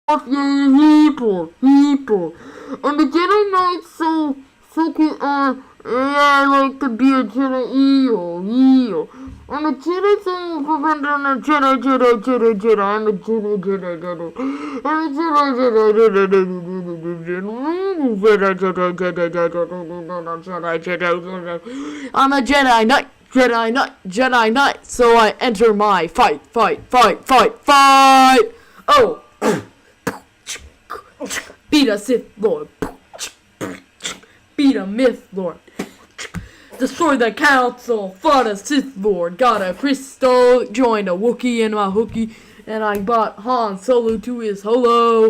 People. And the Jedi Knight's so cute. Yeah, I like to be a Jedi. Eel. And the Jedi's so prevent on a Jedi. I'm a Jedi. I'm a Jedi Knight. So I enter my fight. Oh. Beat a Sith Lord. Beat a Myth Lord. Destroy the Council. Fought a Sith Lord. Got a crystal. Joined a Wookiee in my hookie. And I bought Han Solo to his holo.